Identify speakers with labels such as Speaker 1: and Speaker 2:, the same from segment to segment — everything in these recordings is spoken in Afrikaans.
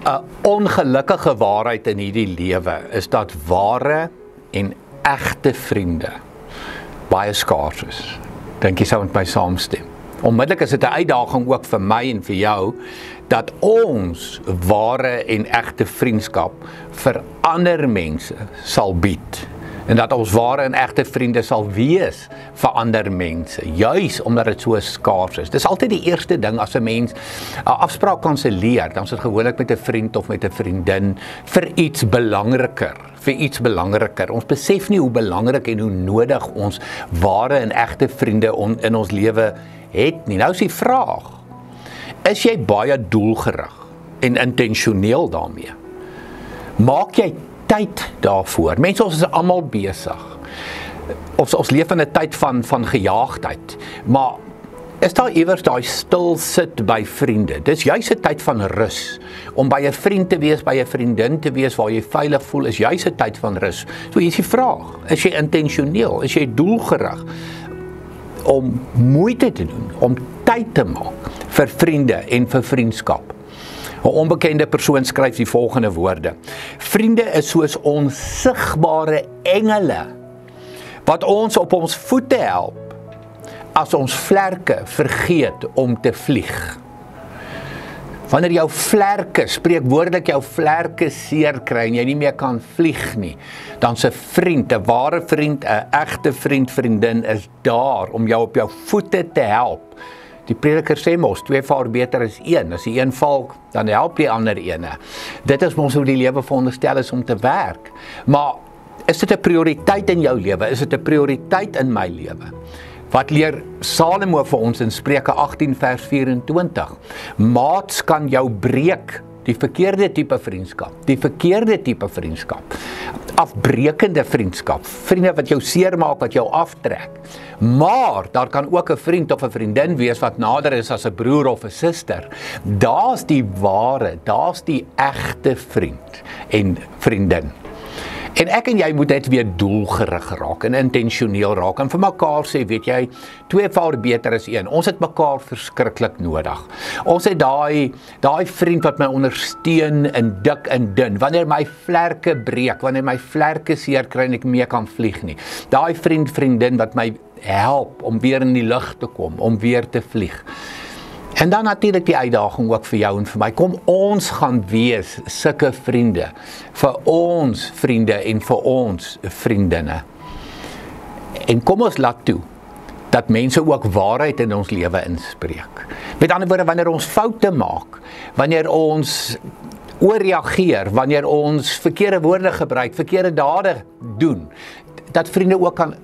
Speaker 1: 'n ongelukkige waarheid in hierdie lewe is dat ware en egte vriende baie skaars is. Dink jy sou met my saamstem? Onmiddellik is dit 'n uitdaging ook vir my en vir jou, dat ons ware en egte vriendskap vir ander mense sal bied. En dat ons ware en egte vriende sal wees vir ander mense, juis omdat dit so skaars is. Dis altyd die eerste ding as 'n mens 'n afspraak kanselleer, dan is dit gewoonlik met 'n vriend of met 'n vriendin vir iets belangriker. Ons besef nie hoe belangrik en hoe nodig ons ware en egte vriende in ons lewe het nie. Nou is die vraag, is jy baie doelgerig en intentioneel daarmee? Maak jy tyd daarvoor? Mense, ons is almal besig. Ons leef in 'n tyd van gejaagdheid, maar is daar iewers daai stil sit by vriende? Dis juis 'n tyd van rus. Om by 'n vriend te wees, by 'n vriendin te wees waar jy veilig voel, is juis 'n tyd van rus. So hier is die vraag, is jy intentioneel, is jy doelgerig om moeite te doen, om tyd te maak vir vriende en vir vriendskap? 'n onbekende persoon skryf die volgende woorde: vriende is soos onsigbare engele wat ons op ons voete help as ons vlerke vergeet om te vlieg. Wanneer jou vlerke, spreekwoordelik jou vlerke seer kry en jy nie meer kan vlieg nie, dan 'n vriend, 'n ware vriend, 'n egte vriend, vriendin is daar om jou op jou voete te help. Die prediker sê mos, 2 vaar beter as 1. As die een val, dan help die ander ene. Dit is mos hoe die lewe veronderstel is om te werk. Maar is dit 'n prioriteit in jou lewe? Is dit 'n prioriteit in my lewe? Wat leer Salomo vir ons in Spreuke 18 vers 24? Maats kan jou breek, die verkeerde tipe vriendskap, afbrekende vriendskap, vriende wat jou seermaak, wat jou aftrek. Maar daar kan ook 'n vriend of 'n vriendin wees wat nader is as 'n broer of 'n suster. Daar's die ware, daar's die egte vriend en vriendin. En ek en jy moet net weer doelgerig raak en intentioneel raak en vir mekaar sê, weet jy, 2 vaar beter as 1. Ons het mekaar verskriklik nodig. Ons het daai vriend wat my ondersteun in dik en dun. Wanneer my vlerke breek, wanneer my vlerke seer kry en ek meer kan vlieg nie. Daai vriendin wat my help om weer in die lug te kom, om weer te vlieg. En dan natuurlik die uitdaging ook vir jou en vir my. Kom ons gaan wees sulke vriende vir ons vriende en vir ons vriendinne. En kom ons laat toe dat mense ook waarheid in ons lewe inspreek. Met ander woorde, wanneer ons foute maak, wanneer ons oorreageer, wanneer ons verkeerde woorde gebruik, verkeerde dade doen, dat vriende ook kan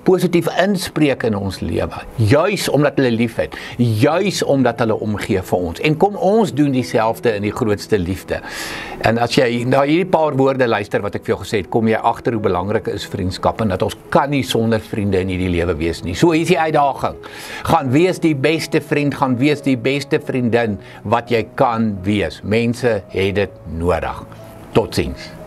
Speaker 1: positief inspreek in ons lewe, juis omdat hulle lief het, juis omdat hulle omgee vir ons. En kom ons doen dieselfde in die grootste liefde. En as jy na hierdie paar woorde luister wat ek vir jou gesê het, kom jy agter hoe belangrik is vriendskap en dat ons kan nie sonder vriende in hierdie lewe wees nie. So hier is die uitdaging. Gaan wees die beste vriend, gaan wees die beste vriendin wat jy kan wees. Mense het dit nodig. Totsiens.